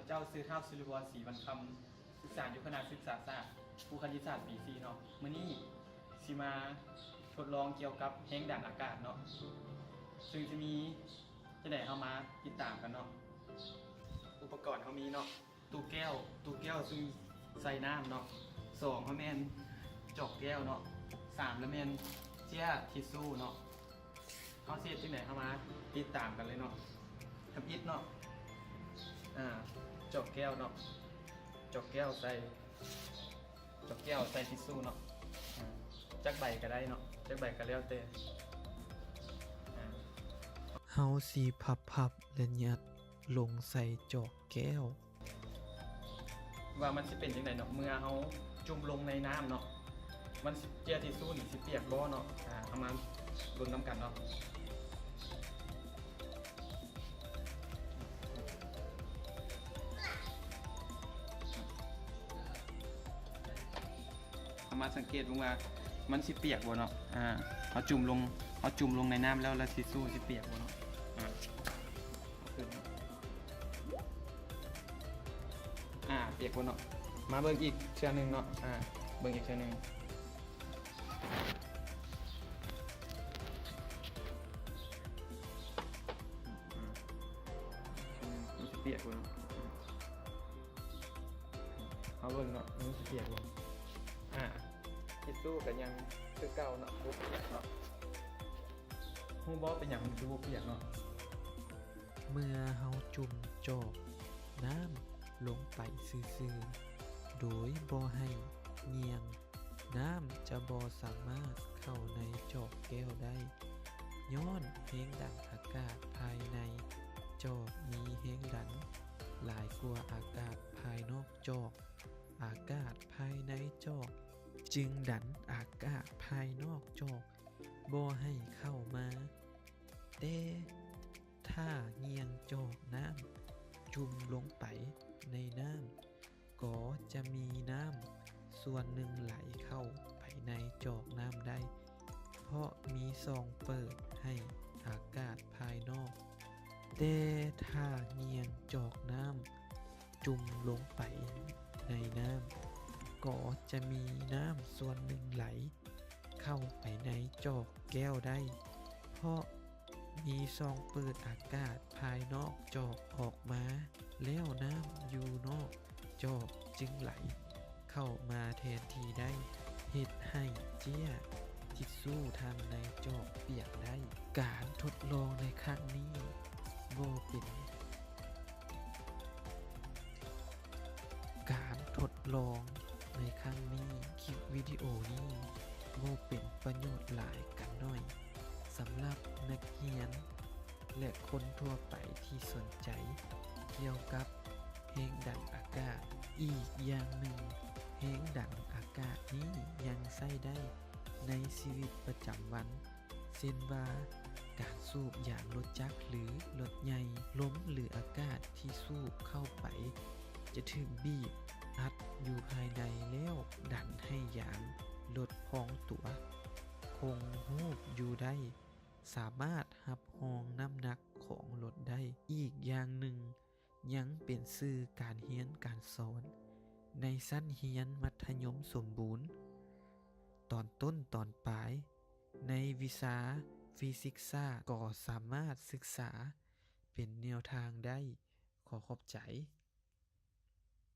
เจ้าซื้อเท้าซิลิวัวสีวันคำศึกษาอยู่คณะศึกษาศาสตร์ผู้คณิตศาสตร์ปี4เนาะมื้อนี้สิมาทดลองเกี่ยวกับแรงดันอากาศเนาะซึ่งจะมีจะได้เอามาติดตามกันเนาะอุปกรณ์เขามีเนาะตู้แก้วซึ่งใส่น้ำเนาะ2เขาแม่นจอกแก้วเนาะ3แล้วแม่นเจี๊ยทิชชู่เนาะเขาเสียที่ไหนเข้ามาติดตามกันเลยเนาะทำอิฐเนาะจอกแก้วเนาะจอกแก้วใส่ทิชชู่เนาะจักใบก็ได้เนาะจักใบก็แล้วแต่เฮาสิพับและยัดลงใส่จอกแก้วว่ามันสิเป็นจังไดเนาะเมื่อเฮาจุ่มลงในน้ำเนาะมันสิเจียทิชชู่นี่สิเปียกบ่เนาะเอามาลุ้นนำกันเนาะมาสังเกตว่ามันสิเปียกบ่เนาะเอาจุ่มลงในน้ำแล้วทิชชู่สิเปียกบ่เนาะเปียกบ่เนาะมาเบิ่งอีกเชือกนึงเนาะเบิ่งอีกเชือกนึงมันสิเปียกบ่เนาะเอาเบิ่งเนาะมันสิเปียกบ่ทิชชู่ก็ยังคือเก่าเนาะบ่เปียกเนาะฮู้บ่เป็นหยังมันคือบ่เปียกเนาะเมื่อเฮาจุ่มจอกน้ำลงไปซื่อๆโดยบ่ให้เงียงน้ำจะบ่สามารถเข้าในจอกแก้วได้ย้อนแรงดันอากาศภายในจอกมีแรงดันหลายกว่าอากาศภายนอกจอกอากาศภายในจอกจึงดันอากาศภายนอกจอกบ่ให้เข้ามาแต่ถ้าเงียงจอกน้ำจุ่มลงไปในน้ำก็จะมีน้ำส่วนหนึ่งไหลเข้าไปในจอกน้ำได้เพราะมีซองเปิดให้อากาศภายนอกแต่ถ้าเงียงจอกน้ำจุ่มลงไปในน้ำก็จะมีน้ำส่วนหนึ่งไหลเข้าไปในจอกแก้วได้เพราะมีซองเปิดอากาศภายนอกจอกออกมาแล้วน้ำอยู่นอกจอกจึงไหลเข้ามาแทนที่ได้เฮ็ดให้เจี๊ยทิชชู่ทางในจอกเปียกได้การทดลองในครั้งนี้บ่เป็นการทดลองในครั้งนี้คลิปวิดีโอนี้บ่เป็นประโยชน์หลายกันหน่อยสำหรับนักเรียนและคนทั่วไปที่สนใจเกี่ยวกับแรงดันอากาศอีกอย่างหนึ่งแรงดันอากาศนี้ยังใช้ได้ในชีวิตประจำวันเช่นว่าการสูบยางรถจักรหรือรถใหญ่ล้มหรืออากาศที่สูบเข้าไปจะถึงบีบอัดอยู่ภายในแล้วดันให้ยางลดพองตัวคงรูปอยู่ได้สามารถรับรองน้ำหนักของรถได้อีกอย่างหนึ่งยังเป็นสื่อการเรียนการสอนในชั้นเรียนมัธยมสมบูรณ์ตอนต้นตอนปลายในวิชาฟิสิกส์ก็สามารถศึกษาเป็นแนวทางได้ขอขอบใจ